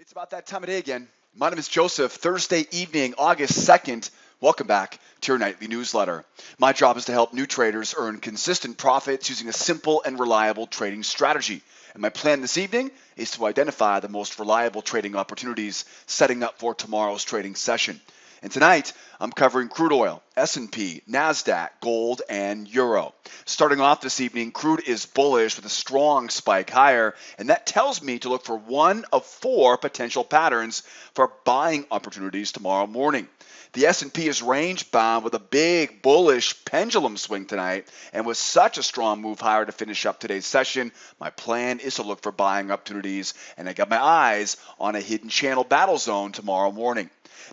It's about that time of day again. My name is Joseph. Thursday evening, August 2nd. Welcome back to your nightly newsletter. My job is to help new traders earn consistent profits using a simple and reliable trading strategy. And my plan this evening is to identify the most reliable trading opportunities setting up for tomorrow's trading session. And tonight, I'm covering crude oil, S&P, Nasdaq, gold, and euro. Starting off this evening, crude is bullish with a strong spike higher, and that tells me to look for one of four potential patterns for buying opportunities tomorrow morning. The S&P is range bound with a big bullish pendulum swing tonight, and with such a strong move higher to finish up today's session, my plan is to look for buying opportunities, and I got my eyes on a hidden channel battle zone tomorrow morning.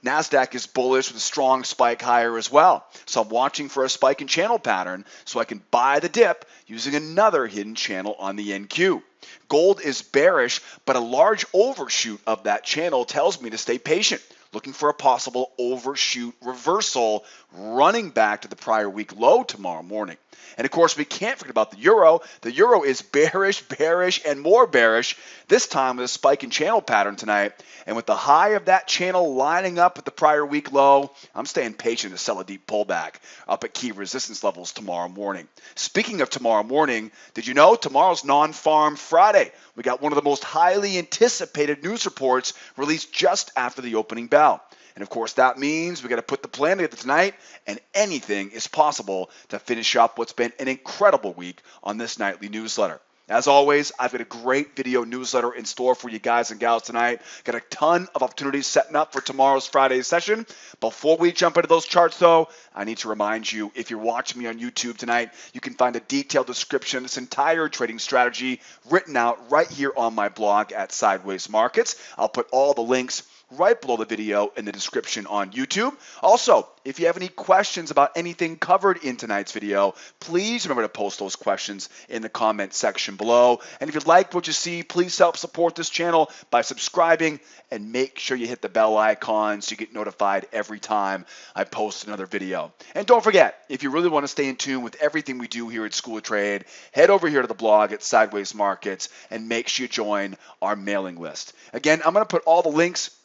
Nasdaq is bullish with a strong spike higher as well, so I'm watching for a spike and channel pattern so I can buy the dip using another hidden channel on the NQ. Gold is bearish, but a large overshoot of that channel tells me to stay patient, looking for a possible overshoot reversal running back to the prior week low tomorrow morning. And of course, we can't forget about the euro. The euro is bearish, and more bearish, this time with a spike and channel pattern tonight. And with the high of that channel lining up with the prior week low, I'm staying patient to sell a deep pullback up at key resistance levels tomorrow morning. Speaking of tomorrow morning, did you know tomorrow's non-farm Friday? We got one of the most highly anticipated news reports released just after the opening bell. And of course, that means we got to put the plan together tonight, and anything is possible to finish up what's been an incredible week on this nightly newsletter. As always, I've got a great video newsletter in store for you guys and gals tonight. Got a ton of opportunities setting up for tomorrow's Friday session. Before we jump into those charts, though, I need to remind you, if you're watching me on YouTube tonight, you can find a detailed description of this entire trading strategy written out right here on my blog at Sideways Markets. I'll put all the links right below the video in the description on YouTube. Also, if you have any questions about anything covered in tonight's video, please remember to post those questions in the comment section below. And if you like what you see, please help support this channel by subscribing and make sure you hit the bell icon so you get notified every time I post another video. And don't forget, if you really want to stay in tune with everything we do here at School of Trade, head over here to the blog at Sideways Markets and make sure you join our mailing list. Again, I'm going to put all the links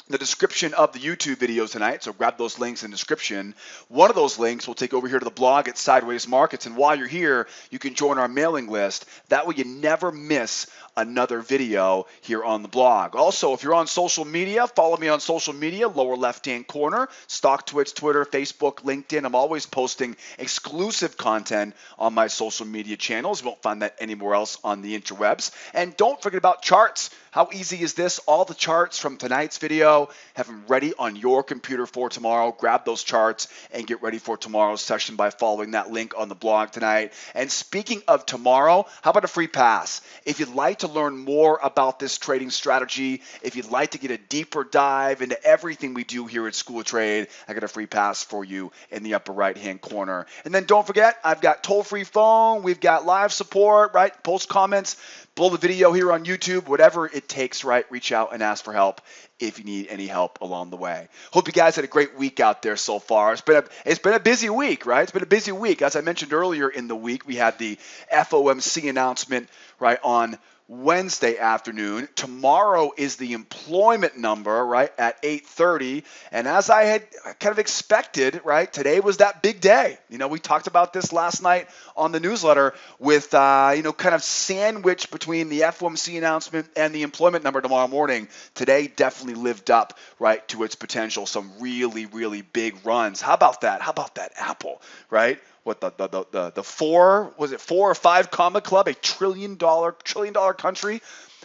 the description of the YouTube video tonight, so grab those links in the description. One of those links will take over here to the blog at Sideways Markets, and while you're here, you can join our mailing list. That way you never miss another video here on the blog. Also, if you're on social media, follow me on social media, lower left-hand corner, StockTwits, Twitter, Facebook, LinkedIn. I'm always posting exclusive content on my social media channels. You won't find that anywhere else on the interwebs. And don't forget about charts. How easy is this? All the charts from tonight's video, have them ready on your computer for tomorrow. Grab those charts and get ready for tomorrow's session by following that link on the blog tonight. And speaking of tomorrow, how about a free pass? If you'd like to learn more about this trading strategy, if you'd like to get a deeper dive into everything we do here at School of Trade, I got a free pass for you in the upper right-hand corner. And then don't forget, I've got toll-free phone, we've got live support, right? Post comments below the video here on YouTube, whatever it takes, right? Reach out and ask for help if you need any help along the way. Hope you guys had a great week out there so far. It's been a busy week, right? It's been a busy week. As I mentioned earlier in the week, we had the FOMC announcement, right, on Wednesday afternoon. Tomorrow is the employment number, right, at 8:30. And as I had kind of expected, right, today was that big day. You know, we talked about this last night on the newsletter with, kind of sandwiched between the FOMC announcement and the employment number tomorrow morning. Today definitely lived up, right, to its potential. Some really, really big runs. How about that? How about that Apple, right? What the four or five comma club, a trillion dollar country?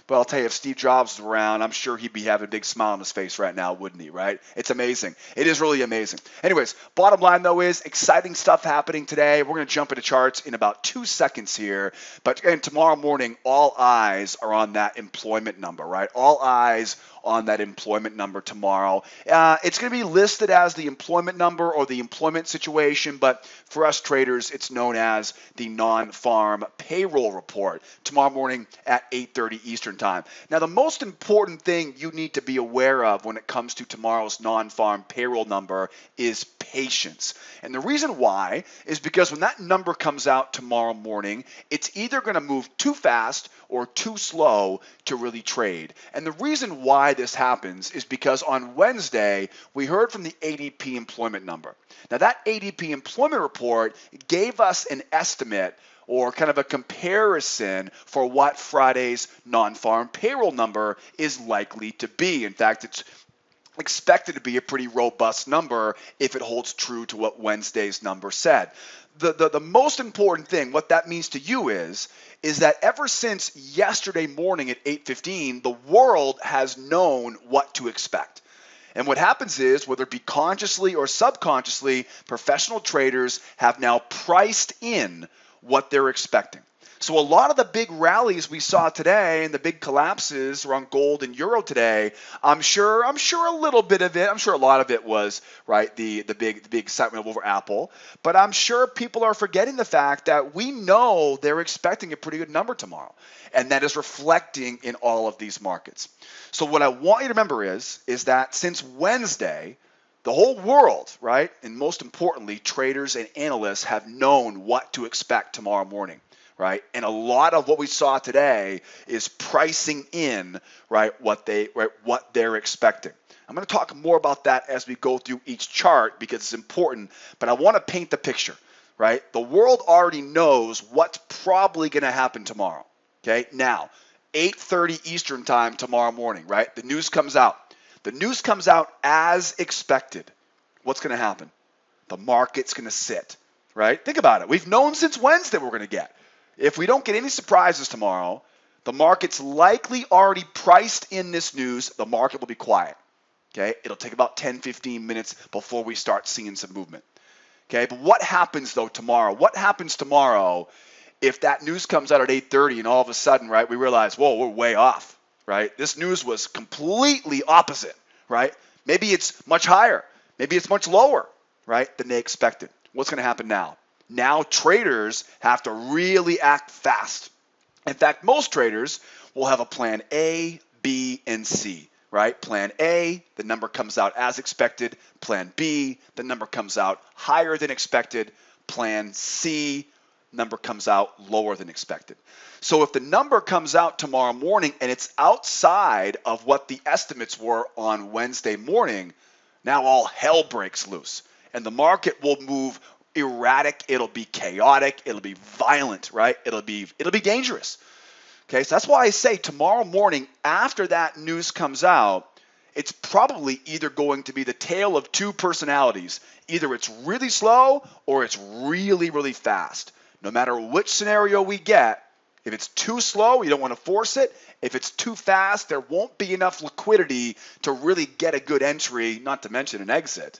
But I'll tell you, if Steve Jobs was around, I'm sure he'd be having a big smile on his face right now, wouldn't he, right? It's amazing. It is really amazing. Anyways, bottom line, though, is exciting stuff happening today. We're going to jump into charts in about 2 seconds here. But again, tomorrow morning, all eyes are on that employment number, right? All eyes on that employment number tomorrow. It's going to be listed as the employment number or the employment situation, but for us traders, it's known as the non-farm payroll report tomorrow morning at 8:30 Eastern Eastern time. Now, the most important thing you need to be aware of when it comes to tomorrow's non-farm payroll number is patience. And the reason why is because when that number comes out tomorrow morning, it's either going to move too fast or too slow to really trade. And the reason why this happens is because on Wednesday, we heard from the ADP employment number. Now, that ADP employment report gave us an estimate or kind of a comparison for what Friday's non-farm payroll number is likely to be. In fact, it's expected to be a pretty robust number if it holds true to what Wednesday's number said. The most important thing, what that means to you is that ever since yesterday morning at 8:15, the world has known what to expect. And what happens is, whether it be consciously or subconsciously, professional traders have now priced in what they're expecting. So a lot of the big rallies we saw today and the big collapses around gold and euro today, I'm sure a little bit of it, I'm sure a lot of it was right the big excitement over Apple, but I'm sure people are forgetting the fact that we know they're expecting a pretty good number tomorrow, and that is reflecting in all of these markets. So what I want you to remember is that since Wednesday, the whole world, right, and most importantly, traders and analysts have known what to expect tomorrow morning. Right, and a lot of what we saw today is pricing in what they're expecting. I'm going to talk more about that as we go through each chart because it's important, but I want to paint the picture. Right, the world already knows what's probably going to happen tomorrow. Okay, now 8:30 Eastern time tomorrow morning. Right, the news comes out. The news comes out as expected. What's going to happen? The market's going to sit. Right, think about it. We've known since Wednesday we're going to get. If we don't get any surprises tomorrow, the market's likely already priced in this news. The market will be quiet. Okay, it'll take about 10-15 minutes before we start seeing some movement. Okay, but what happens though tomorrow? What happens tomorrow if that news comes out at 8:30 and all of a sudden, right, we realize, whoa, we're way off, right? This news was completely opposite, right? Maybe it's much higher, maybe it's much lower, right, than they expected. What's going to happen now? Now traders have to really act fast. In fact, most traders will have a plan A, B, and C, right? Plan A, the number comes out as expected. Plan B, the number comes out higher than expected. Plan C, number comes out lower than expected. So if the number comes out tomorrow morning and it's outside of what the estimates were on Wednesday morning, now all hell breaks loose and the market will move erratic, it'll be chaotic, it'll be violent, right? It'll be dangerous. Okay, so that's why I say tomorrow morning after that news comes out, it's probably either going to be the tale of two personalities. Either it's really slow or it's really, really fast. No matter which scenario we get, if it's too slow, you don't want to force it. If it's too fast, there won't be enough liquidity to really get a good entry, not to mention an exit,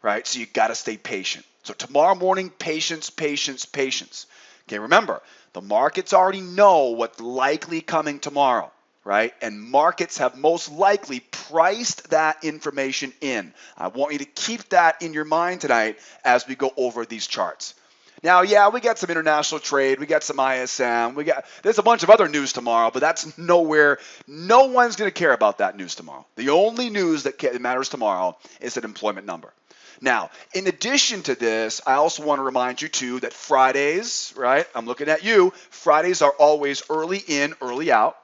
right? So you got to stay patient. So tomorrow morning, patience, patience, patience. Okay, remember, the markets already know what's likely coming tomorrow, right? And markets have most likely priced that information in. I want you to keep that in your mind tonight as we go over these charts. Now, yeah, we got some international trade, we got some ISM, there's a bunch of other news tomorrow, but that's nowhere, no one's going to care about that news tomorrow. The only news that matters tomorrow is an employment number. Now, in addition to this, I also want to remind you too that Fridays, right? I'm looking at you. Fridays are always early in, early out.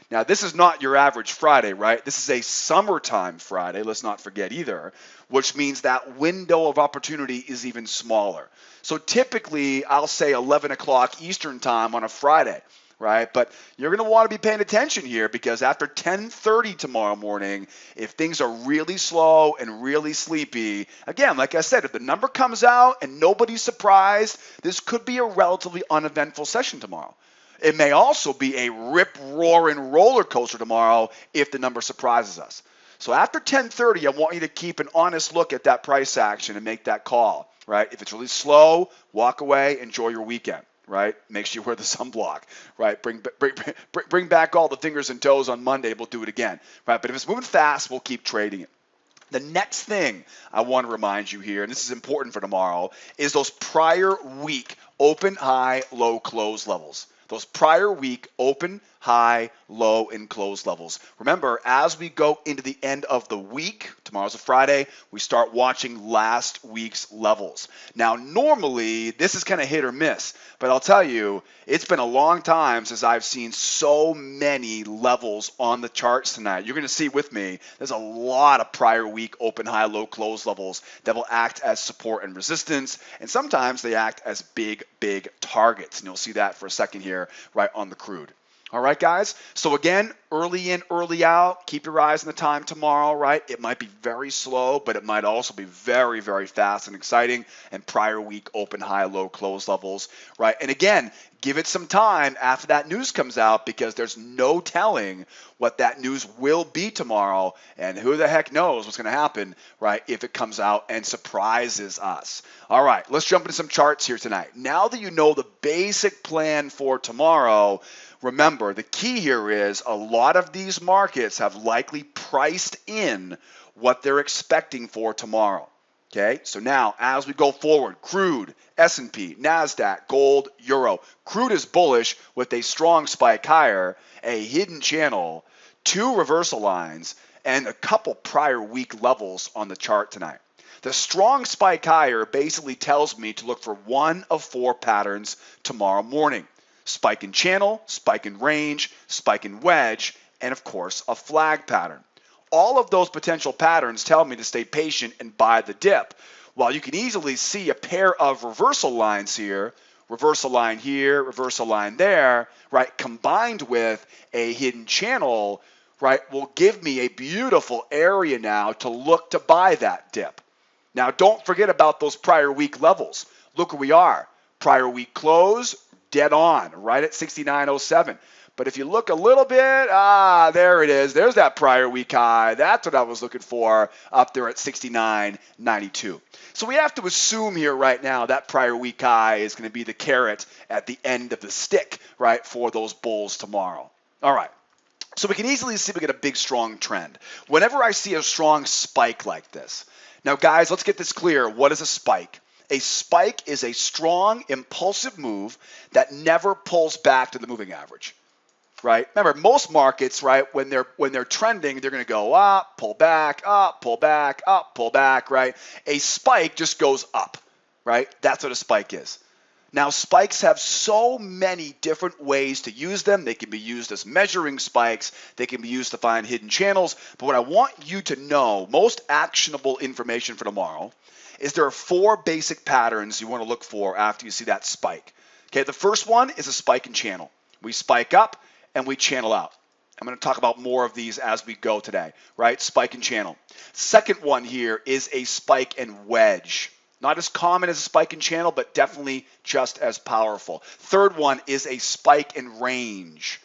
Now, this is not your average Friday, right? This is a summertime Friday. Let's not forget either, which means that window of opportunity is even smaller. So typically, I'll say 11 o'clock Eastern time on a Friday. Right? But you're going to want to be paying attention here because after 10:30 tomorrow morning, if things are really slow and really sleepy, again, like I said, if the number comes out and nobody's surprised, this could be a relatively uneventful session tomorrow. It may also be a rip-roaring roller coaster tomorrow if the number surprises us. So after 10:30, I want you to keep an honest look at that price action and make that call. Right? If it's really slow, walk away, enjoy your weekend. Right? Make sure you wear the sunblock, right? Bring back all the fingers and toes on Monday. We'll do it again, right? But if it's moving fast, we'll keep trading it. The next thing I want to remind you here, and this is important for tomorrow, is those prior week open, high, low, close levels. Those prior week open, high, low, and close levels. Remember, as we go into the end of the week, tomorrow's a Friday, we start watching last week's levels. Now, normally, this is kind of hit or miss, but I'll tell you, it's been a long time since I've seen so many levels on the charts tonight. You're going to see with me, there's a lot of prior week open, high, low, close levels that will act as support and resistance, and sometimes they act as big targets. And you'll see that for a second here, right on the crude. All right, guys. So again, early in, early out. Keep your eyes on the time tomorrow, right? It might be very slow, but it might also be very fast and exciting. And prior week open, high, low, close levels, right? And again, give it some time after that news comes out, because there's no telling what that news will be tomorrow, and who the heck knows what's going to happen, right, if it comes out and surprises us. All right, let's jump into some charts here tonight. Now that you know the basic plan for tomorrow, remember, the key here is a lot of these markets have likely priced in what they're expecting for tomorrow. Okay, so now as we go forward, crude, S&P, Nasdaq, gold, euro. Crude is bullish with a strong spike higher, a hidden channel, 2 reversal lines, and a couple prior week levels on the chart tonight. The strong spike higher basically tells me to look for one of 4 patterns tomorrow morning. Spike in channel, spike in range, spike in wedge, and of course a flag pattern. All of those potential patterns tell me to stay patient and buy the dip. While you can easily see a pair of reversal lines here, reversal line here, reversal line there, right, combined with a hidden channel, right, will give me a beautiful area now to look to buy that dip. Now, don't forget about those prior week levels. Look where we are. Prior week close, dead on, right at 69.07. But if you look a little bit, there it is. There's that prior week high. That's what I was looking for up there at 69.92. So we have to assume here right now that prior week high is going to be the carrot at the end of the stick, right, for those bulls tomorrow. All right. So we can easily see we get a big, strong trend. Whenever I see a strong spike like this. Now, guys, let's get this clear. What is a spike? A spike is a strong, impulsive move that never pulls back to the moving average. Right? Remember, most markets, right, when they're trending, they're going to go up, pull back, up, pull back, up, pull back, right? A spike just goes up, right? That's what a spike is. Now, spikes have so many different ways to use them. They can be used as measuring spikes. They can be used to find hidden channels. But what I want you to know, most actionable information for tomorrow, is there are 4 basic patterns you want to look for after you see that spike. Okay, the first one is a spike in channel. We spike up and we channel out. I'm going to talk about more of these as we go today, right? Spike and channel. Second one here is a spike and wedge. Not as common as a spike and channel, but definitely just as powerful. Third one is a spike and range.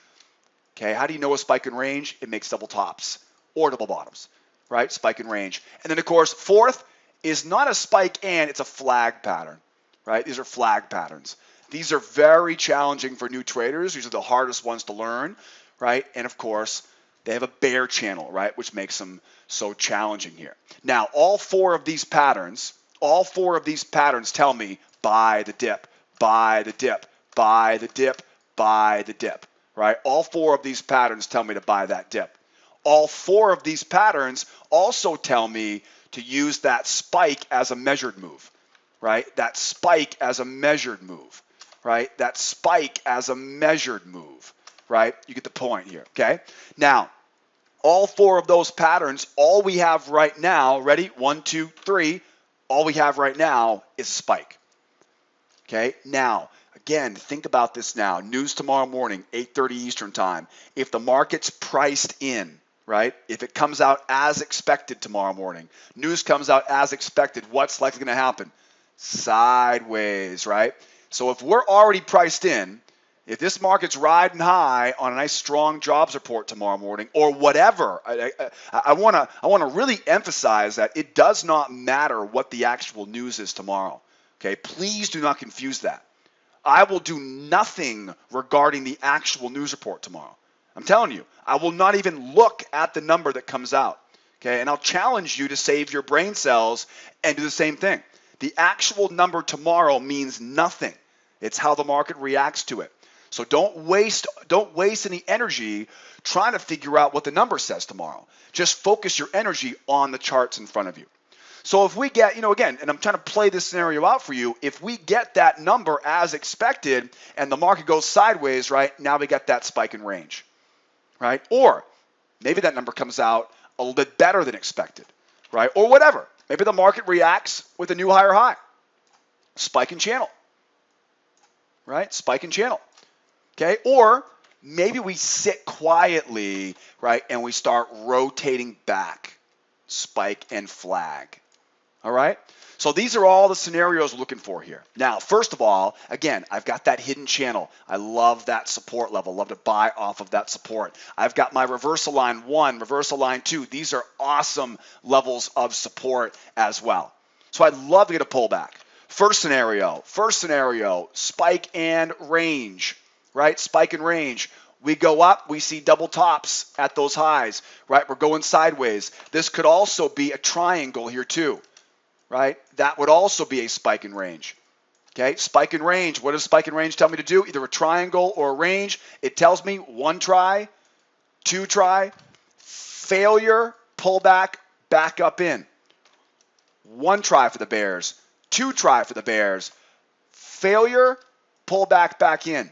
Okay, how do you know a spike and range? It makes double tops or double bottoms, right? Spike and range. And then, of course, fourth is not a spike and, it's a flag pattern, right? These are flag patterns. These are very challenging for new traders. These are the hardest ones to learn, right? And of course, they have a bear channel, right, which makes them so challenging here. Now, all 4 of these patterns tell me buy the dip, buy the dip, buy the dip, buy the dip, right? All 4 of these patterns tell me to buy that dip. All 4 of these patterns also tell me to use that spike as a measured move, right? That spike as a measured move. Right? That spike as a measured move, right? You get the point here, okay? Now, all 4 of those patterns, all we have right now, ready? 1, 2, 3, all we have right now is a spike, okay? Now, again, think about this now. News tomorrow morning, 8:30 Eastern time. If the market's priced in, right? If it comes out as expected tomorrow morning, news comes out as expected, what's likely going to happen? Sideways, right? So if we're already priced in, if this market's riding high on a nice strong jobs report tomorrow morning or whatever, I want to really emphasize that it does not matter what the actual news is tomorrow. Okay, please do not confuse that. I will do nothing regarding the actual news report tomorrow. I'm telling you, I will not even look at the number that comes out. Okay, and I'll challenge you to save your brain cells and do the same thing. The actual number tomorrow means nothing. It's how the market reacts to it. So don't waste any energy trying to figure out what the number says tomorrow. Just focus your energy on the charts in front of you. So if we get, again, and I'm trying to play this scenario out for you, if we get that number as expected and the market goes sideways, right, now we got that spike in range, right? Or maybe that number comes out a little bit better than expected, right? Or whatever. Maybe the market reacts with a new higher high. Spike in channel, right? Spike in channel, okay? Or maybe we sit quietly, right, and we start rotating back. Spike and flag. All right? So these are all the scenarios we're looking for here. Now, first of all, again, I've got that hidden channel. I love that support level. Love to buy off of that support. I've got my reversal line 1, reversal line 2. These are awesome levels of support as well. So I'd love to get a pullback. First scenario, spike and range, right? Spike and range. We go up, we see double tops at those highs, right? We're going sideways. This could also be a triangle here too, right? That would also be a spike in range. Okay, spike in range. What does spike in range tell me to do? Either a triangle or a range. It tells me 1 try, 2 try, failure, pullback, back up in. 1 try for the bears, 2 try for the bears, failure, pullback, back in.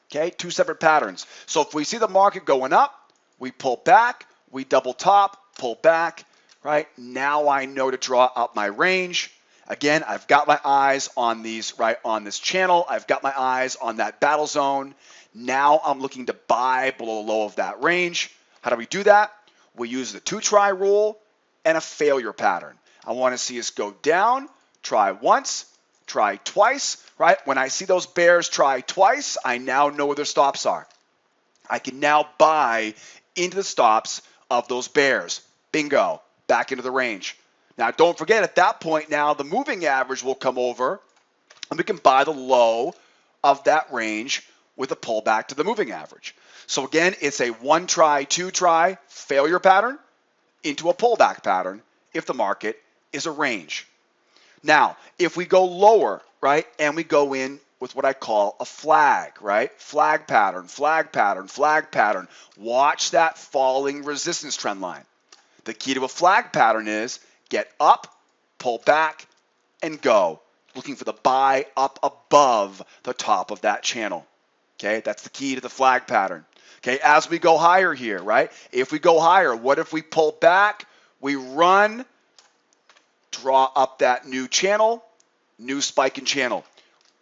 Okay, 2 separate patterns. So if we see the market going up, we pull back, we double top, pull back, right? Now I know to draw up my range. Again, I've got my eyes on these, right, on this channel. I've got my eyes on that battle zone. Now I'm looking to buy below the low of that range. How do we do that? We use the 2 try rule and a failure pattern. I want to see us go down, try once, try twice, right? When I see those bears try twice, I now know where their stops are. I can now buy into the stops of those bears. Bingo, back into the range. Now, don't forget, at that point now, the moving average will come over, and we can buy the low of that range with a pullback to the moving average. So again, it's a 1 try, 2 try failure pattern into a pullback pattern if the market is a range. Now, if we go lower, right, and we go in with what I call a flag, right? Flag pattern, flag pattern, flag pattern. Watch that falling resistance trend line. The key to a flag pattern is get up, pull back, and go. Looking for the buy up above the top of that channel. Okay, that's the key to the flag pattern. Okay, as we go higher here, right? If we go higher, what if we pull back, we run, draw up that new channel, new spike in channel.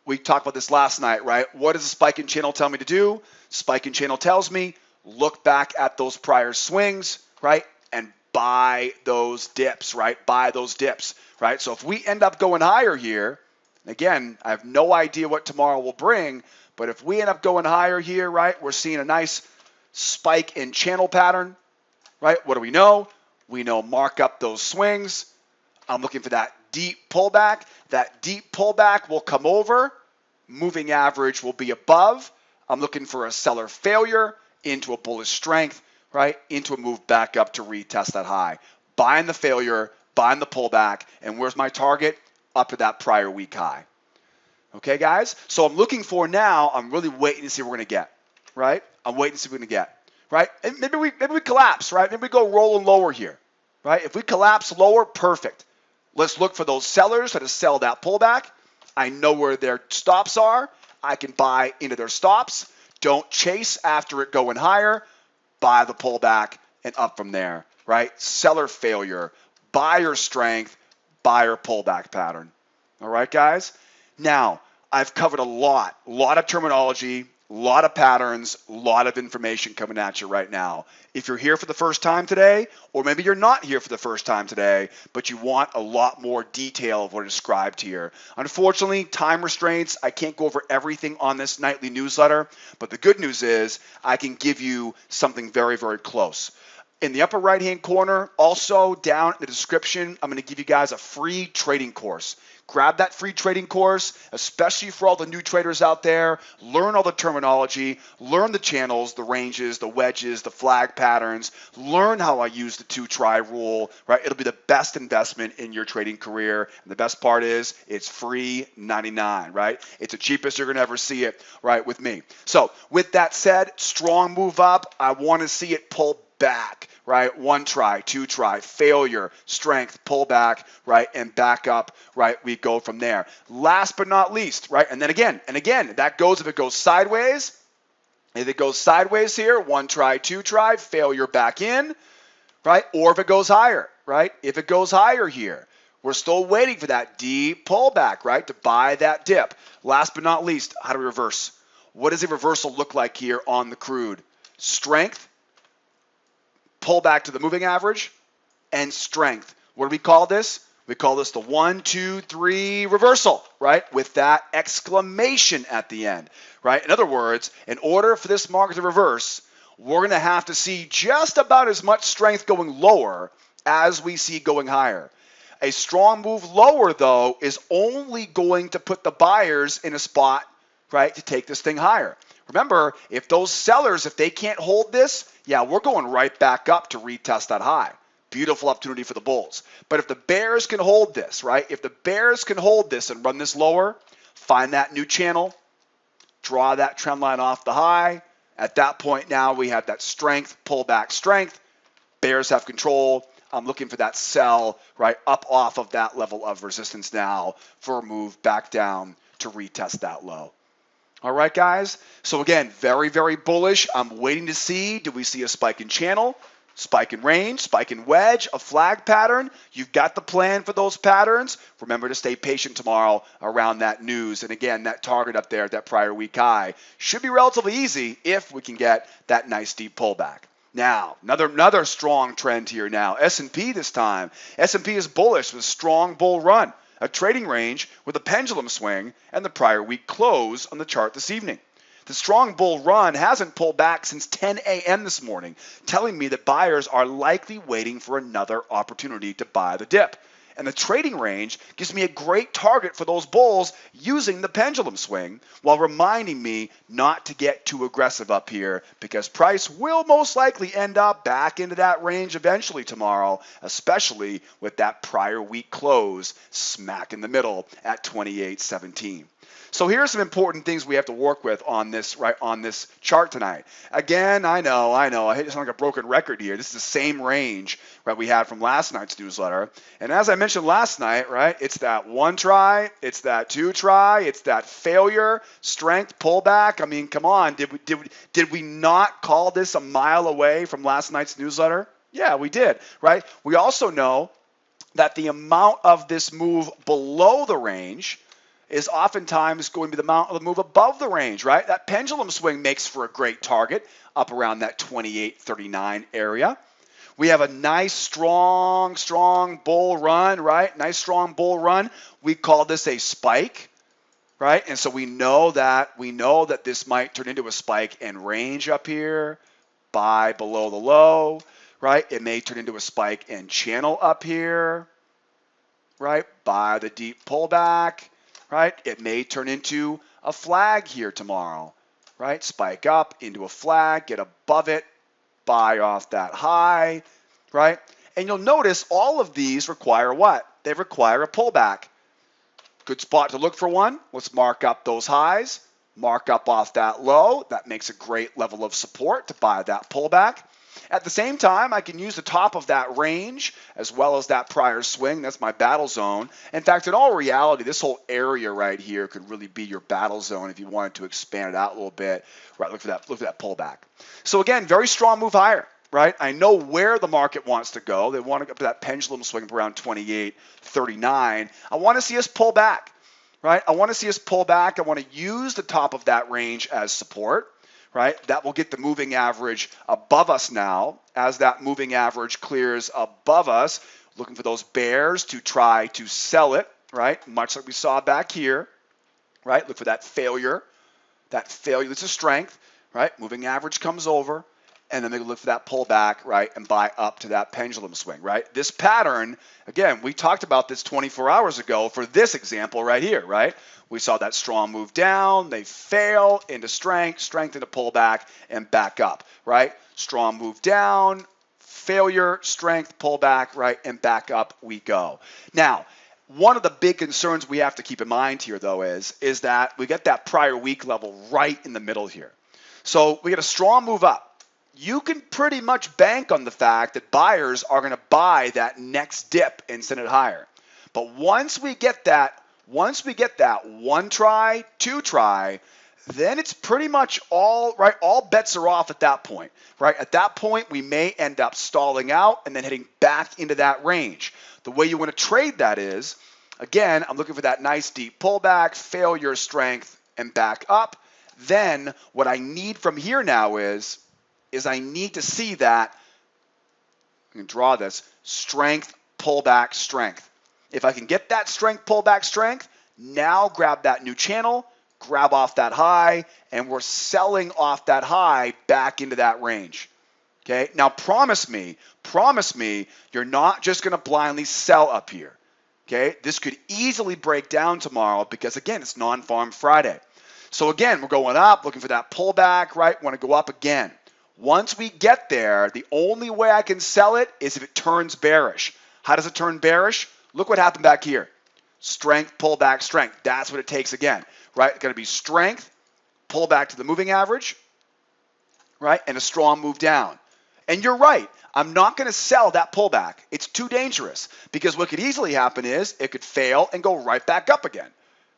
We talked about this last night, right? What does the spike in channel tell me to do? Spike in channel tells me look back at those prior swings, right? And buy those dips, right? Buy those dips, right? So if we end up going higher here, again, I have no idea what tomorrow will bring, but if we end up going higher here, right, we're seeing a nice spike in channel pattern, right? What do we know? We know mark up those swings. I'm looking for that deep pullback. That deep pullback will come over. Moving average will be above. I'm looking for a seller failure into a bullish strength, right? Into a move back up to retest that high. Buying the failure, buying the pullback, and where's my target? Up to that prior week high. Okay, guys? So I'm looking for now, I'm really waiting to see what we're going to get, right? I'm waiting to see what we're going to get, right? And maybe we collapse, right? Maybe we go rolling lower here, right? If we collapse lower, perfect. Let's look for those sellers that sell that pullback. I know where their stops are. I can buy into their stops. Don't chase after it going higher. Buy the pullback and up from there, right? Seller failure, buyer strength, buyer pullback pattern. All right, guys? Now, I've covered a lot of terminology, a lot of patterns, a lot of information coming at you right now. If you're here for the first time today, or maybe you're not here for the first time today, but you want a lot more detail of what I described here. Unfortunately, time restraints, I can't go over everything on this nightly newsletter, but the good news is I can give you something very, very close. In the upper right-hand corner, also down in the description, I'm going to give you guys a free trading course. Grab that free trading course, especially for all the new traders out there. Learn all the terminology, learn the channels, the ranges, the wedges, the flag patterns. Learn how I use the 2-try rule, right? It'll be the best investment in your trading career. And the best part is it's free 99, right? It's the cheapest you're going to ever see it, right, with me. So with that said, strong move up. I want to see it pull back, right? 1 try, 2 try, failure, strength, pull back, right? And back up, right? We go from there. Last but not least, right? And then again, that goes if it goes sideways. If it goes sideways here, 1 try, 2 try, failure back in, right? Or if it goes higher, right? If it goes higher here, we're still waiting for that deep pullback, right? To buy that dip. Last but not least, how do we reverse? What does a reversal look like here on the crude? Strength, pull back to the moving average, and strength. What do we call this? We call this the 1, 2, 3 reversal, right? With that exclamation at the end, right? In other words, in order for this market to reverse, we're going to have to see just about as much strength going lower as we see going higher. A strong move lower, though, is only going to put the buyers in a spot, right, to take this thing higher. Remember, if those sellers, if they can't hold this, yeah, we're going right back up to retest that high. Beautiful opportunity for the bulls. But if the bears can hold this, right, if the bears can hold this and run this lower, find that new channel, draw that trend line off the high. At that point now, we have that strength, pullback strength. Bears have control. I'm looking for that sell, right, up off of that level of resistance now for a move back down to retest that low. All right, guys. So again, very, very bullish. I'm waiting to see, do we see a spike in channel, spike in range, spike in wedge, a flag pattern? You've got the plan for those patterns. Remember to stay patient tomorrow around that news. And again, that target up there, that prior week high, should be relatively easy if we can get that nice deep pullback. Now, another strong trend here now. S&P this time. S&P is bullish with a strong bull run. A trading range with a pendulum swing and the prior week close on the chart this evening. The strong bull run hasn't pulled back since 10 a.m. this morning, telling me that buyers are likely waiting for another opportunity to buy the dip. And the trading range gives me a great target for those bulls using the pendulum swing while reminding me not to get too aggressive up here because price will most likely end up back into that range eventually tomorrow, especially with that prior week close smack in the middle at 28.17. So here's some important things we have to work with on this, right, on this chart tonight. Again, I know, I hate to sound like a broken record here. This is the same range, right, we had from last night's newsletter. And as I mentioned last night, right, it's that 1 try, it's that 2 try, it's that failure, strength, pullback. I mean, come on, did we not call this a mile away from last night's newsletter? Yeah, we did, right? We also know that the amount of this move below the range is oftentimes going to be the amount of the move above the range, right? That pendulum swing makes for a great target up around that 28.39 area. We have a nice, strong bull run, right? Nice, strong bull run. We call this a spike, right? And so we know that this might turn into a spike and range up here, buy below the low, right? It may turn into a spike and channel up here, right? Buy the deep pullback. Right? It may turn into a flag here tomorrow, right? Spike up into a flag, get above it, buy off that high, right? And you'll notice all of these require what? They require a pullback. Good spot to look for one. Let's mark up those highs, mark up off that low. That makes a great level of support to buy that pullback. At the same time, I can use the top of that range as well as that prior swing. That's my battle zone. In fact, in all reality, this whole area right here could really be your battle zone if you wanted to expand it out a little bit. Right, look for that pullback. So again, very strong move higher. Right, I know where the market wants to go. They want to go to that pendulum swing around 28.39. I want to see us pull back. Right, I want to see us pull back. I want to use the top of that range as support. Right, that will get the moving average above us now. As that moving average clears above us, looking for those bears to try to sell it, right? Much like we saw back here, right? Look for that failure. That failure, that's a strength, right? Moving average comes over. and then they look for that pullback, right, and buy up to that pendulum swing, right? This pattern, again, we talked about this 24 hours ago for this example right here, right? We saw that strong move down, they fail into strength, strength into pullback, and back up, right? Strong move down, failure, strength, pullback, right, and back up we go. Now, one of the big concerns we have to keep in mind here, though, is that we get that prior week level right in the middle here. So we get a strong move up. You can pretty much bank on the fact that buyers are going to buy that next dip and send it higher. But once we get that one try, two try, then it's pretty much all right. All bets are off at that point, right? At that point, we may end up stalling out and then heading back into that range. The way you want to trade that is, again, I'm looking for that nice deep pullback, failure, strength, and back up. Then what I need from here now is I need to see that, I can draw this, strength, pullback, strength. If I can get that strength, pullback, strength, now grab that new channel, grab off that high, and we're selling off that high back into that range. Okay, now promise me, you're not just going to blindly sell up here. Okay, this could easily break down tomorrow because, again, it's non-farm Friday. So again, we're going up, looking for that pullback, right? Want to go up again. Once we get there, the only way I can sell it is if it turns bearish. How does it turn bearish? Look what happened back here. Strength, pullback, strength. That's what it takes again, right? It's going to be strength, pullback to the moving average, right? And a strong move down. And you're right. I'm not going to sell that pullback. It's too dangerous because what could easily happen is it could fail and go right back up again,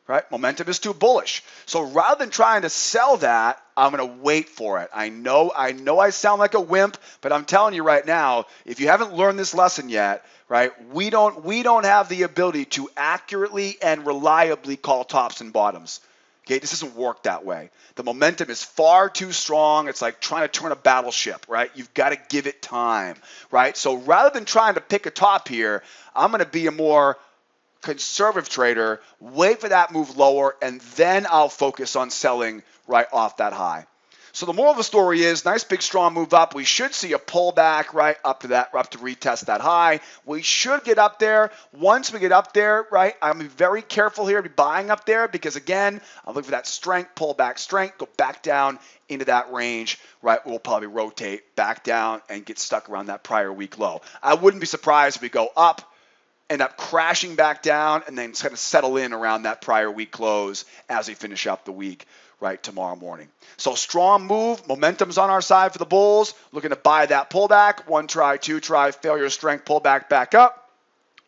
right? Momentum is too bullish. So rather than trying to sell that, I'm going to wait for it. I know I sound like a wimp, but I'm telling you right now, if you haven't learned this lesson yet, right, we don't have the ability to accurately and reliably call tops and bottoms. Okay, this doesn't work that way. The momentum is far too strong. It's like trying to turn a battleship, right? You've got to give it time, right? So rather than trying to pick a top here, I'm going to be a more conservative trader, wait for that move lower, and then I'll focus on selling right off that high. So the moral of the story is, nice big strong move up. We should see a pullback right up to that, up to retest that high. We should get up there. Once we get up there, right, I'm going to be very careful here to be buying up there because, again, I'm looking for that strength, pullback, strength, go back down into that range, right? We'll probably rotate back down and get stuck around that prior week low. I wouldn't be surprised if we go up, end up crashing back down, and then kind of settle in around that prior week close as we finish up the week, right, tomorrow morning. So strong move, momentum's on our side for the bulls, looking to buy that pullback, one try, two try, failure, strength, pullback, back up,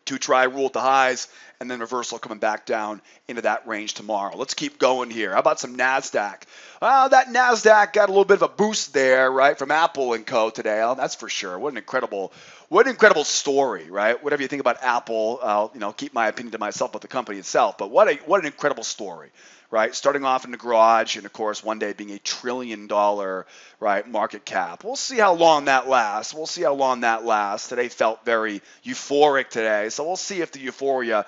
two try, rule at the highs, and then reversal coming back down into that range tomorrow. Let's keep going here. How about some Nasdaq? Well, that Nasdaq got a little bit of a boost there, right, from Apple and Co. today. Oh, that's for sure. What an incredible story, right? Whatever you think about Apple, I'll keep my opinion to myself about the company itself. But what an incredible story, right? Starting off in the garage, and of course, one day being $1 trillion, right, market cap. We'll see how long that lasts. Today felt very euphoric today, so we'll see if the euphoria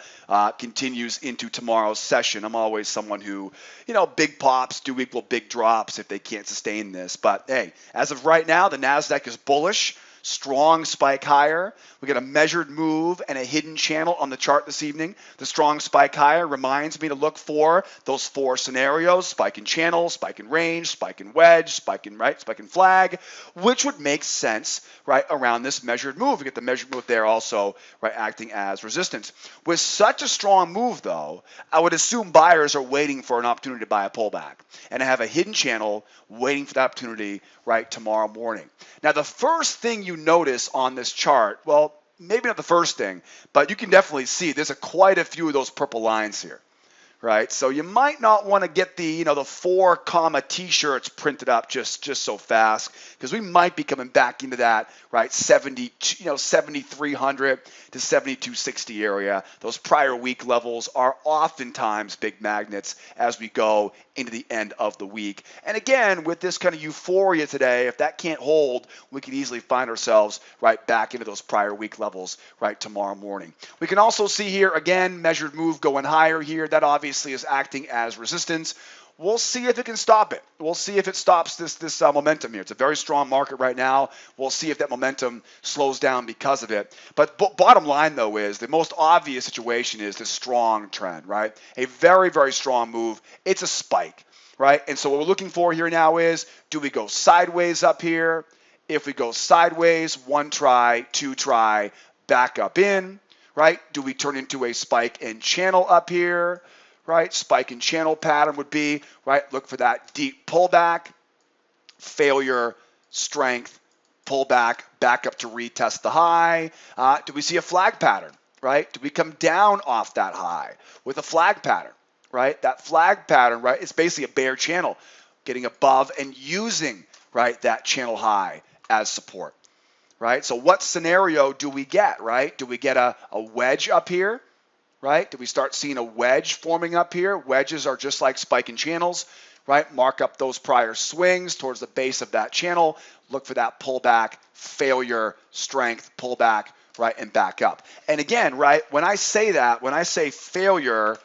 continues into tomorrow's session. I'm always someone who, big pops do equal big drops if they can't sustain this. But hey, as of right now, the Nasdaq is bullish. Strong spike higher. We got a measured move and a hidden channel on the chart this evening. The strong spike higher reminds me to look for those four scenarios: spike in channel, spike in range, spike in wedge, spike in flag, which would make sense, right, around this measured move. We get the measured move there also, right, acting as resistance. With such a strong move, though, I would assume buyers are waiting for an opportunity to buy a pullback, and I have a hidden channel waiting for the opportunity, right, tomorrow morning. Now, the first thing you notice on this chart, well, maybe not the first thing, but you can definitely see there's quite a few of those purple lines here, right? So you might not want to get the 4 comma t-shirts printed up just so fast, because we might be coming back into that, right, 7,300 to 7,260 area. Those prior week levels are oftentimes big magnets as we go into the end of the week. And again, with this kind of euphoria today, if that can't hold, we could easily find ourselves right back into those prior week levels right tomorrow morning. We can also see here, again, measured move going higher here. That obviously is acting as resistance. We'll see if it can stop it. We'll see if it stops this momentum here. It's a very strong market right now. We'll see if that momentum slows down because of it. But bottom line, though, is the most obvious situation is this strong trend, right? A very, very strong move. It's a spike, right? And so what we're looking for here now is, do we go sideways up here? If we go sideways, one try, two try, back up in, right? Do we turn into a spike and channel up here? Right, spike and channel pattern would be, right, look for that deep pullback, failure, strength, pullback, back up to retest the high. Do we see a flag pattern, right? Do we come down off that high with a flag pattern, right? That flag pattern, right, it's basically a bear channel, getting above and using, right, that channel high as support, right? So what scenario do we get, right? Do we get a wedge up here? Right? Do we start seeing a wedge forming up here? Wedges are just like spiking channels, right? Mark up those prior swings towards the base of that channel. Look for that pullback, failure, strength, pullback, right, and back up. And again, right, when I say that, when I say failure,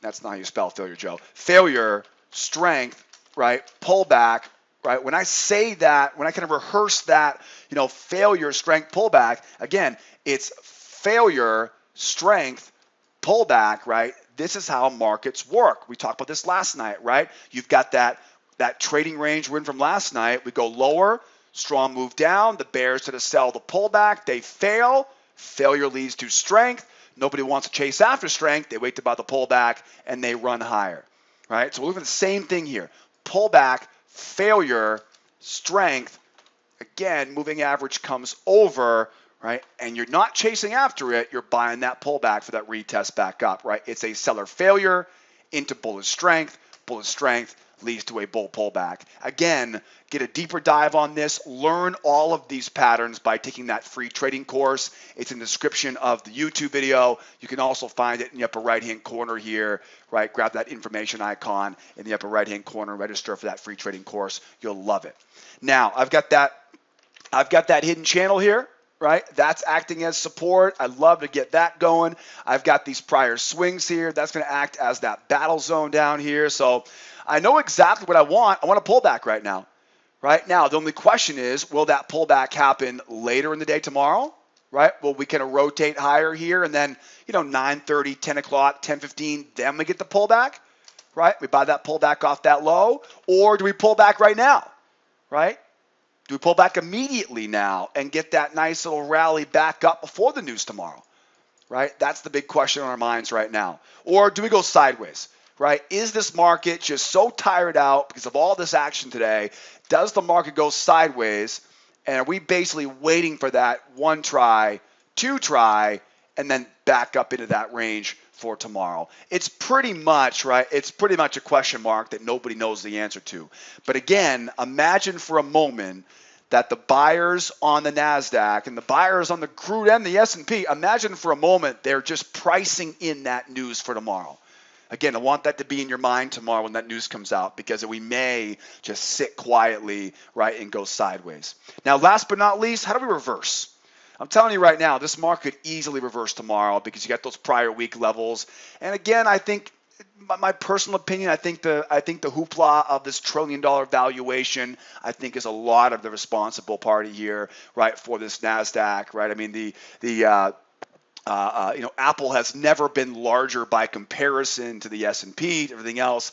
that's not how you spell failure, Joe. Failure, strength, right, pullback, right? When I say that, when I kind of rehearse that, failure, strength, pullback, again, it's failure, strength, pullback, right? This is how markets work. We talked about this last night, right? You've got that trading range we're in from last night. We go lower, strong move down. The bears to the sell the pullback. They fail. Failure leads to strength. Nobody wants to chase after strength. They wait to buy the pullback and they run higher, right? So we're looking at the same thing here. Pullback, failure, strength. Again, moving average comes over, right? And you're not chasing after it, you're buying that pullback for that retest back up, right? It's a seller failure into bullish strength. Bullish strength leads to a bull pullback. Again, get a deeper dive on this. Learn all of these patterns by taking that free trading course. It's in the description of the YouTube video. You can also find it in the upper right-hand corner here, right? Grab that information icon in the upper right-hand corner, register for that free trading course. You'll love it. Now, I've got that hidden channel here, right? That's acting as support. I'd love to get that going. I've got these prior swings here. That's going to act as that battle zone down here. So I know exactly what I want. I want a pullback right now. Right now, the only question is, will that pullback happen later in the day tomorrow? Right? Will we kind of rotate higher here and then, 9:30, 10 o'clock, 10:15, then we get the pullback? Right? We buy that pullback off that low? Or do we pull back right now? Right? Do we pull back immediately now and get that nice little rally back up before the news tomorrow? Right? That's the big question on our minds right now. Or do we go sideways? Right? Is this market just so tired out because of all this action today? Does the market go sideways? And are we basically waiting for that one try, two try, and then back up into that range for tomorrow? It's pretty much, right? It's pretty much a question mark that nobody knows the answer to. But again, imagine for a moment that the buyers on the Nasdaq and the buyers on the crude and the S&P, imagine for a moment they're just pricing in that news for tomorrow. Again, I want that to be in your mind tomorrow when that news comes out, because we may just sit quietly, right, and go sideways. Now, last but not least, how do we reverse? I'm telling you right now, this market could easily reverse tomorrow because you got those prior week levels. And again, I think, my personal opinion, I think the hoopla of this $1 trillion valuation, I think, is a lot of the responsible party here, right, for this Nasdaq, right? I mean, Apple has never been larger by comparison to the S&P, everything else.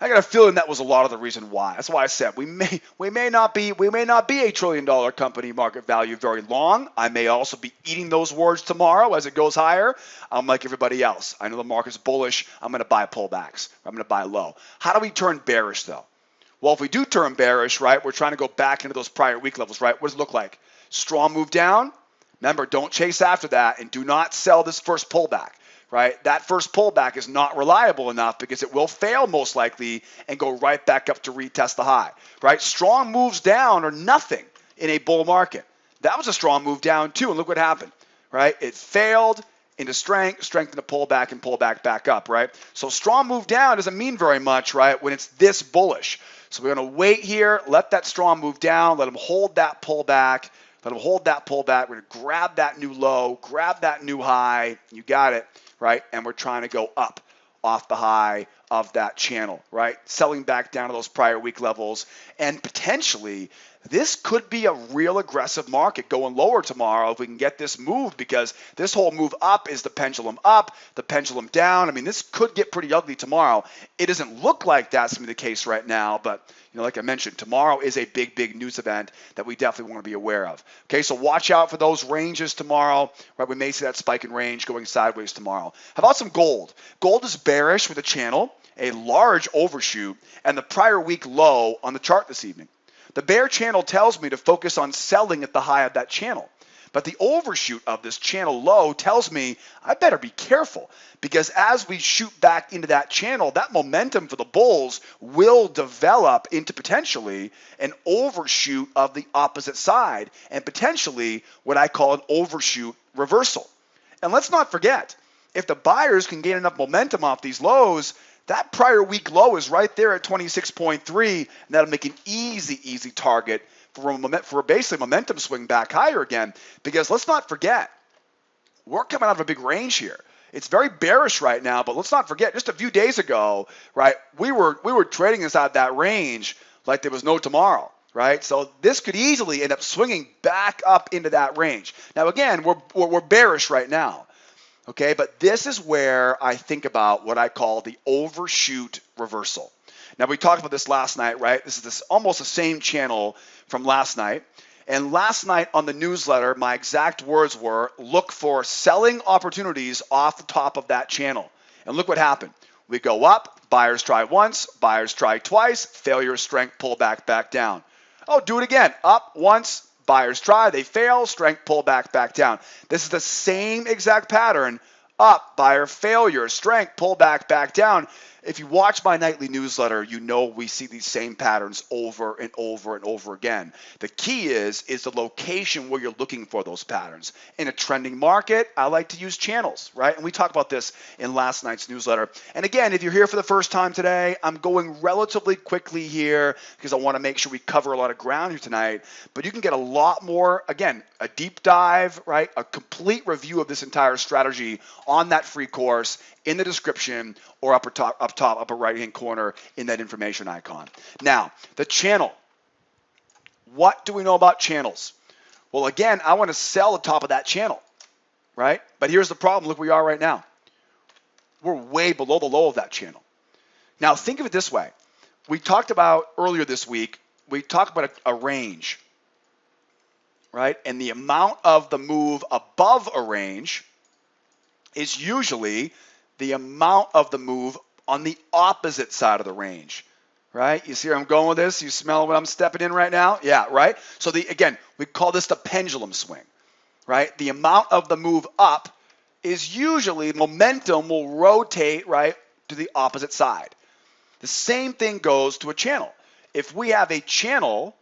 I got a feeling that was a lot of the reason why. That's why I said we may not be a $1 trillion company market value very long. I may also be eating those words tomorrow as it goes higher. I'm like everybody else. I know the market's bullish. I'm going to buy pullbacks. I'm going to buy low. How do we turn bearish though? Well, if we do turn bearish, right, we're trying to go back into those prior week levels, right? What does it look like? Strong move down. Remember, don't chase after that, and do not sell this first pullback, right? That first pullback is not reliable enough because it will fail most likely and go right back up to retest the high, right? Strong moves down are nothing in a bull market. That was a strong move down too, and look what happened, right? It failed into strength into pullback, and pullback back up, right? So strong move down doesn't mean very much, right, when it's this bullish. So we're going to wait here, let that strong move down, let them hold that pullback. Let them hold that pullback. We're going to grab that new low, grab that new high. You got it, right? And we're trying to go up off the high of that channel, right? Selling back down to those prior week levels. And potentially, this could be a real aggressive market going lower tomorrow if we can get this move, because this whole move up is the pendulum up, the pendulum down. I mean, this could get pretty ugly tomorrow. It doesn't look like that's going to be the case right now, but like I mentioned, tomorrow is a big, big news event that we definitely want to be aware of. Okay, so watch out for those ranges tomorrow, right? We may see that spike in range going sideways tomorrow. How about some gold? Gold is bearish with a channel, a large overshoot, and the prior week low on the chart this evening. The bear channel tells me to focus on selling at the high of that channel. But the overshoot of this channel low tells me I better be careful, because as we shoot back into that channel, that momentum for the bulls will develop into potentially an overshoot of the opposite side, and potentially what I call an overshoot reversal. And let's not forget, if the buyers can gain enough momentum off these lows, that prior week low is right there at 26.3, and that'll make an easy target for basically momentum swing back higher again. Because let's not forget, we're coming out of a big range here. It's very bearish right now, but let's not forget, just a few days ago, right, we were trading inside that range like there was no tomorrow, right? So this could easily end up swinging back up into that range. Now again, we're bearish right now. Okay, but this is where I think about what I call the overshoot reversal. Now, we talked about this last night, right? This is almost the same channel from last night. And last night on the newsletter, my exact words were, look for selling opportunities off the top of that channel. And look what happened. We go up, buyers try once, buyers try twice, failure, strength, pull back down. Oh, do it again. Up once, buyers try, they fail, strength, pull back down. This is the same exact pattern. Up, buyer, failure, strength, pull back down. If you watch my nightly newsletter, you know we see these same patterns over and over again. The key is the location where you're looking for those patterns. In a trending market, I like to use channels, right? And we talked about this in last night's newsletter. And again, if you're here for the first time today, I'm going relatively quickly here because I want to make sure we cover a lot of ground here tonight. But you can get a lot more, again, a deep dive, right? A complete review of this entire strategy on that free course in the description or upper right-hand corner in that information icon. Now, the channel. What do we know about channels? Well, again, I want to sell the top of that channel, right? But here's the problem. Look where we are right now. We're way below the low of that channel. Now, think of it this way. We talked about earlier this week, we talked about a range, right? And the amount of the move above a range is usually the amount of the move on the opposite side of the range, right? You see where I'm going with this? You smell what I'm stepping in right now? Yeah, right? So again, we call this the pendulum swing, right? The amount of the move up is usually momentum will rotate, right, to the opposite side. The same thing goes to a channel. If we have a channel,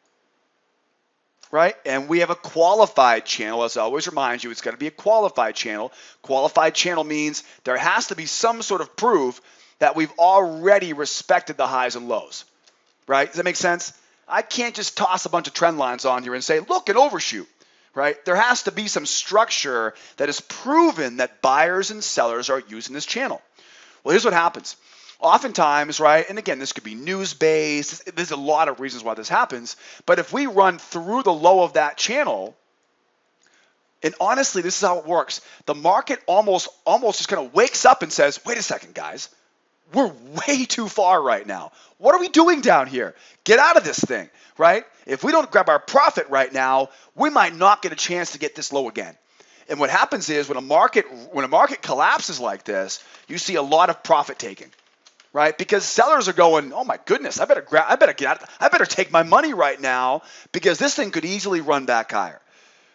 right, and we have a qualified channel, as I always remind you, it's got to be a qualified channel. Qualified channel means there has to be some sort of proof that we've already respected the highs and lows, right? Does that make sense? I can't just toss a bunch of trend lines on here and say, look, an overshoot, right? There has to be some structure that is proven that buyers and sellers are using this channel. Well, here's what happens. Oftentimes, right, and again, this could be news-based. There's a lot of reasons why this happens. But if we run through the low of that channel, and honestly, this is how it works. The market almost just kind of wakes up and says, wait a second, guys. We're way too far right now. What are we doing down here? Get out of this thing, right? If we don't grab our profit right now, we might not get a chance to get this low again. And what happens is when a market collapses like this, you see a lot of profit taking. Right? Because sellers are going, oh my goodness, I better get out. I better take my money right now because this thing could easily run back higher,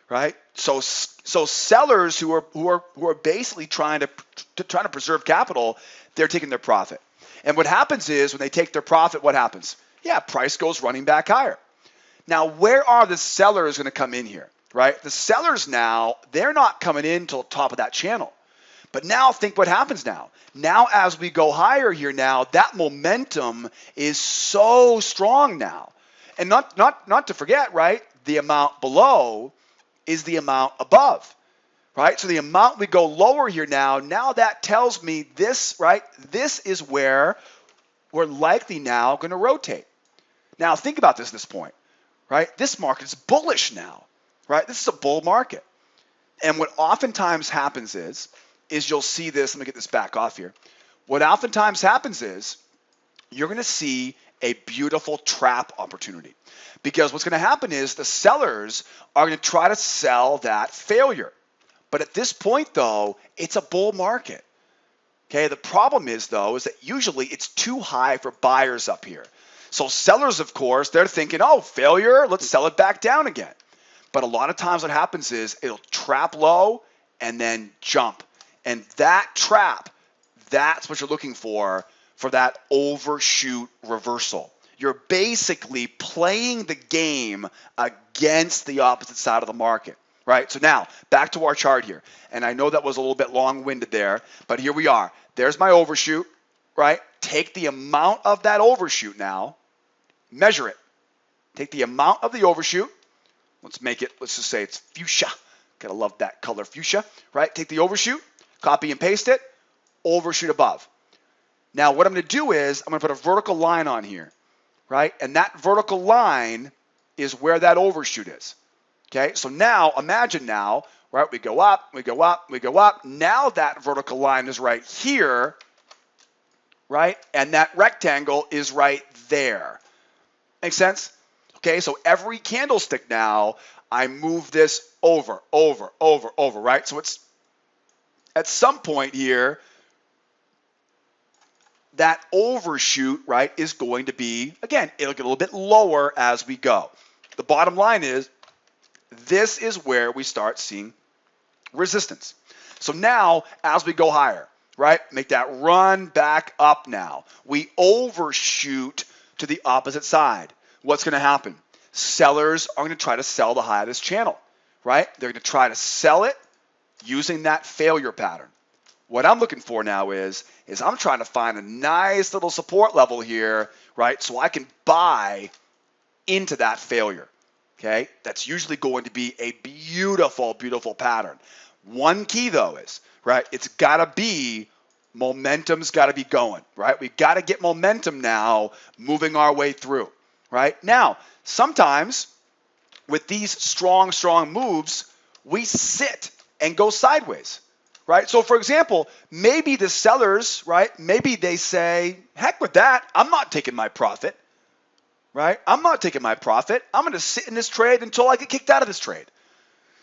right? So sellers who are basically trying to preserve capital, they're taking their profit. And what happens is when they take their profit, what happens? Yeah, price goes running back higher. Now, where are the sellers going to come in here, right? The sellers now, they're not coming in till the top of that channel. But now think what happens now. Now as we go higher here now, that momentum is so strong now. And not to forget, right, the amount below is the amount above, right? So the amount we go lower here now that tells me this, right? This is where we're likely now going to rotate. Now think about this point, right? This market is bullish now, right? This is a bull market. And what oftentimes happens is you'll see this, let me get this back off here. What oftentimes happens is you're going to see a beautiful trap opportunity. Because what's going to happen is the sellers are going to try to sell that failure. But at this point, though, it's a bull market. Okay, the problem is, though, is that usually it's too high for buyers up here. So sellers, of course, they're thinking, oh, failure, let's sell it back down again. But a lot of times what happens is it'll trap low and then jump. And that trap, that's what you're looking for that overshoot reversal. You're basically playing the game against the opposite side of the market, right? So now, back to our chart here. And I know that was a little bit long-winded there, but here we are. There's my overshoot, right? Take the amount of that overshoot now, measure it. Take the amount of the overshoot. Let's just say it's fuchsia. Gotta love that color, fuchsia, right? Take the overshoot, copy and paste it, overshoot above. Now what I'm gonna do is I'm gonna put a vertical line on here, right? And that vertical line is where that overshoot is. Okay, so now imagine now, right? We go up, we go up, we go up. Now that vertical line is right here, right? And that rectangle is right there. Make sense? Okay, so every candlestick now, I move this over, right? So it's at some point here, that overshoot, right, is going to be, again, it'll get a little bit lower as we go. The bottom line is, this is where we start seeing resistance. So now, as we go higher, right, make that run back up now. We overshoot to the opposite side. What's going to happen? Sellers are going to try to sell the high of this channel, right? They're going to try to sell it using that failure pattern. What I'm looking for now is I'm trying to find a nice little support level here, right? So I can buy into that failure, okay? That's usually going to be a beautiful, beautiful pattern. One key though is, right, it's gotta be, momentum's gotta be going, right? We've gotta get momentum now moving our way through, right? Now, sometimes with these strong moves, we sit and go sideways. Right? So for example, maybe the sellers, right, maybe they say, heck with that, I'm not taking my profit, right? I'm not taking my profit. I'm going to sit in this trade until I get kicked out of this trade.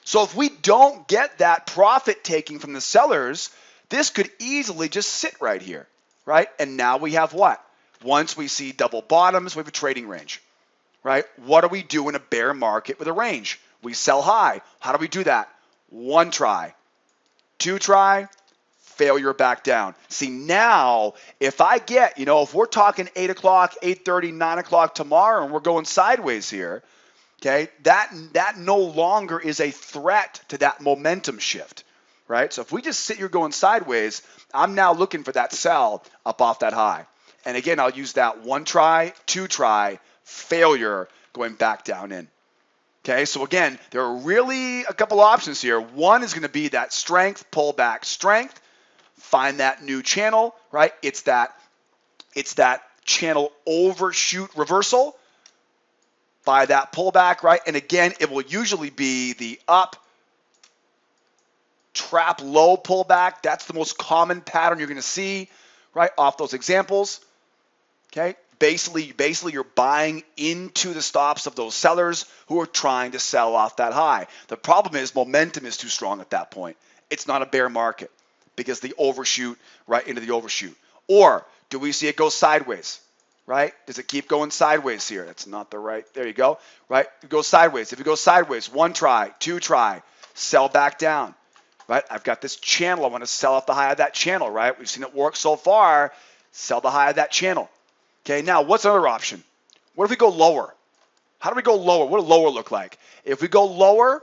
So if we don't get that profit taking from the sellers, this could easily just sit right here, right? And now we have what? Once we see double bottoms, we have a trading range, right? What do we do in a bear market with a range? We sell high. How do we do that? One try. Two try, failure back down. See now, if I get, if we're talking 8 o'clock, 8:30, 9 o'clock tomorrow and we're going sideways here, okay, that no longer is a threat to that momentum shift, right? So if we just sit here going sideways, I'm now looking for that sell up off that high. And again, I'll use that one try, two try, failure going back down in. Okay, so again, there are really a couple options here. One is going to be that strength, pullback strength. Find that new channel, right? It's that channel overshoot reversal. Buy that pullback, right? And again, it will usually be the up, trap low pullback. That's the most common pattern you're going to see, right? Off those examples. Okay. Basically, you're buying into the stops of those sellers who are trying to sell off that high. The problem is momentum is too strong at that point. It's not a bear market because the overshoot right into the overshoot. Or do we see it go sideways, right? Does it keep going sideways here? That's not the right. There you go, right? It goes sideways. If it goes sideways, one try, two try, sell back down, right? I've got this channel. I want to sell off the high of that channel, right? We've seen it work so far. Sell the high of that channel. Okay, now what's another option? What if we go lower? How do we go lower? What does lower look like? If we go lower,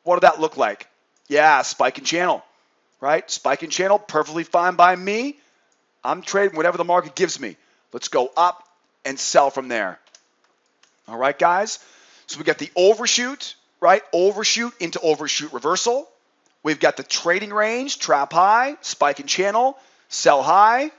what would that look like? Yeah, spike and channel, right? Spike and channel, perfectly fine by me. I'm trading whatever the market gives me. Let's go up and sell from there. All right, guys? So we got the overshoot, right? Overshoot into overshoot reversal. We've got the trading range, trap high, spike and channel, sell high.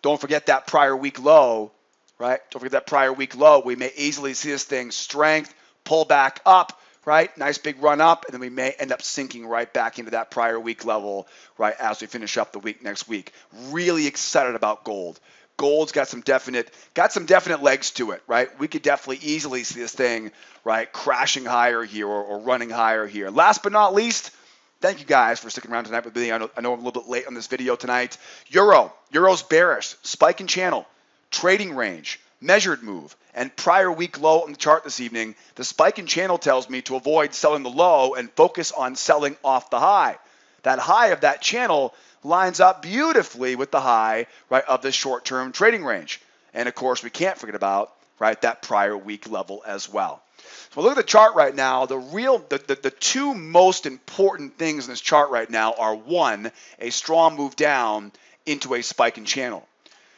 Don't forget that prior week low, right? Don't forget that prior week low. We may easily see this thing strength, pull back up, right? Nice big run up, and then we may end up sinking right back into that prior week level, right, as we finish up the week next week. Really excited about gold. Gold's got some definite legs to it, right? We could definitely easily see this thing, right, crashing higher here or running higher here. Last but not least, thank you guys for sticking around tonight with me. I know I'm a little bit late on this video tonight. Euro's bearish, spike and channel, trading range, measured move, and prior week low on the chart this evening. The spike and channel tells me to avoid selling the low and focus on selling off the high. That high of that channel lines up beautifully with the high, right, of the short-term trading range. And of course, we can't forget about, right, that prior week level as well. So look at the chart right now. The two most important things in this chart right now are, one, a strong move down into a spike and channel.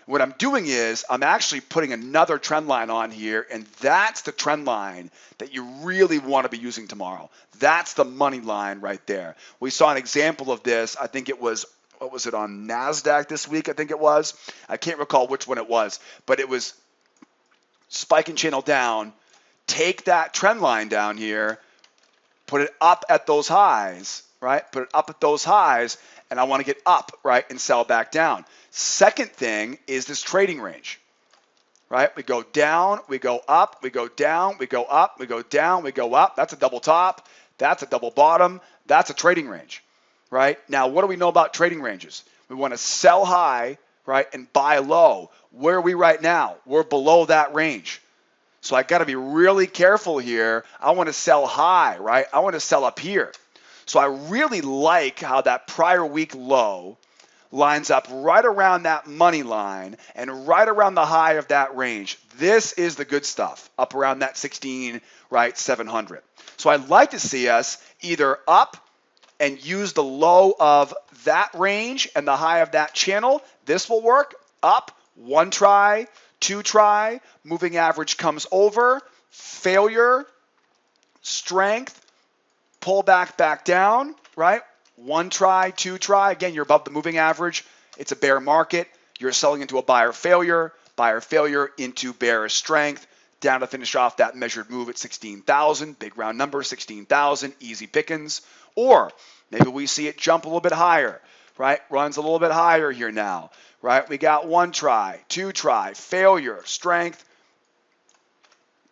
What I'm doing is I'm actually putting another trend line on here, and that's the trend line that you really want to be using tomorrow. That's the money line right there. We saw an example of this. I think it was, what was it, on Nasdaq this week? I think it was. I can't recall which one it was, but it was spike and channel down. Take that trend line down here, put it up at those highs, right? Put it up at those highs, and I want to get up, right, and sell back down. Second thing is this trading range, right? We go down, we go up, we go down, we go up, we go down, we go up. That's a double top. That's a double bottom. That's a trading range, right? Now, what do we know about trading ranges? We want to sell high, right, and buy low. Where are we right now? We're below that range. So I got to be really careful here. I want to sell high, right? I want to sell up here. So I really like how that prior week low lines up right around that money line and right around the high of that range. This is the good stuff, up around that 16, right, 700. So I'd like to see us either up and use the low of that range and the high of that channel. This will work. Up, one try, two try, moving average comes over, failure, strength, pull back down, right? One try, two try. Again, you're above the moving average. It's a bear market. You're selling into a buyer failure into bearish strength, down to finish off that measured move at 16,000. Big round number, 16,000, easy pickings. Or maybe we see it jump a little bit higher, right? Runs a little bit higher here now, right? We got one try, two try, failure, strength,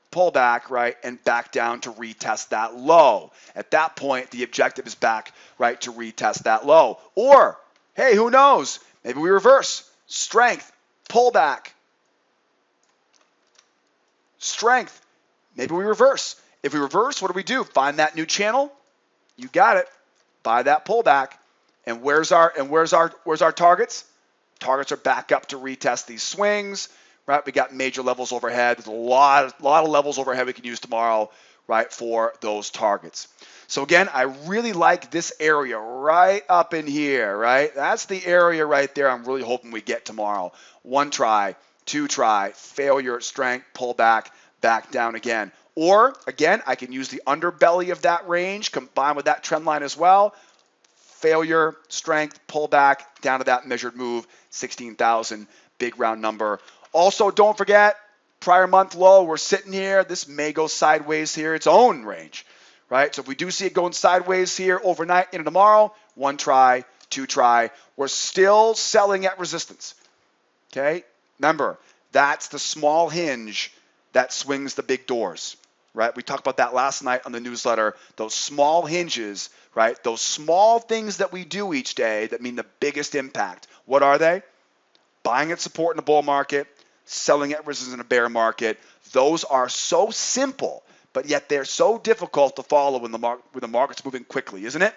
pull back, right, and back down to retest that low. At that point, the objective is back, right, to retest that low. Or, hey, who knows? Maybe we reverse. Strength, pull back. Strength, maybe we reverse. If we reverse, what do? Find that new channel. You got it. Buy that pullback. And where's our targets? Targets are back up to retest these swings. Right, we got major levels overhead. There's a lot of levels overhead we can use tomorrow, right, for those targets. So again, I really like this area right up in here, right? That's the area right there I'm really hoping we get tomorrow. One try, two try, failure, strength, pull back down again. Or again, I can use the underbelly of that range combined with that trend line as well. Failure, strength, pull back down to that measured move, 16,000, big round number. Also, don't forget, prior month low, we're sitting here. This may go sideways here, its own range, right? So if we do see it going sideways here overnight into tomorrow, one try, two try, we're still selling at resistance, okay? Remember, that's the small hinge that swings the big doors, right? We talked about that last night on the newsletter. Those small hinges, right? Those small things that we do each day that mean the biggest impact. What are they? Buying at support in a bull market, selling at resistance in a bear market. Those are so simple, but yet they're so difficult to follow when the market's moving quickly, isn't it?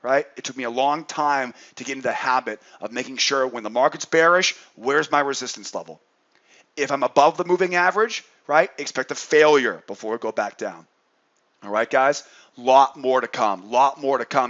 Right? It took me a long time to get into the habit of making sure when the market's bearish, where's my resistance level? If I'm above the moving average, right, expect a failure before we go back down. All right, guys? Lot more to come.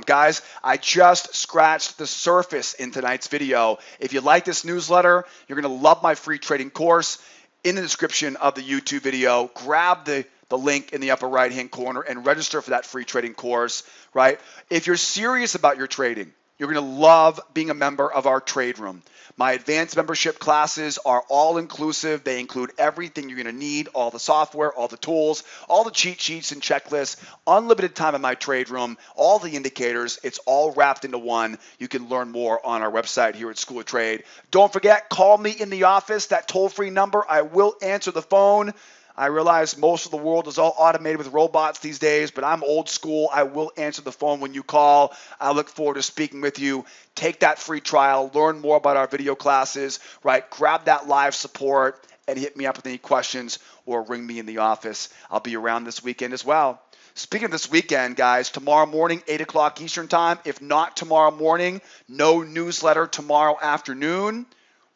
Guys, I just scratched the surface in tonight's video. If you like this newsletter, you're going to love my free trading course. In the description of the YouTube video, grab the the link in the upper right hand corner and register for that free trading course, right? If you're serious about your trading, you're going to love being a member of our trade room. My advanced membership classes are all inclusive. They include everything you're going to need, all the software, all the tools, all the cheat sheets and checklists, unlimited time in my trade room, all the indicators. It's all wrapped into one. You can learn more on our website here at School of Trade. Don't forget, call me in the office, that toll-free number. I will answer the phone. I realize most of the world is all automated with robots these days, but I'm old school. I will answer the phone when you call. I look forward to speaking with you. Take that free trial, learn more about our video classes, right? Grab that live support and hit me up with any questions or ring me in the office. I'll be around this weekend as well. Speaking of this weekend, guys, tomorrow morning, 8 o'clock Eastern time. If not tomorrow morning, no newsletter tomorrow afternoon.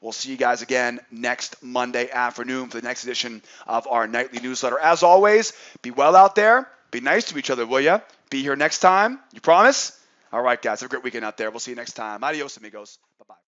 We'll see you guys again next Monday afternoon for the next edition of our nightly newsletter. As always, be well out there. Be nice to each other, will ya? Be here next time. You promise? All right, guys. Have a great weekend out there. We'll see you next time. Adios, amigos. Bye-bye.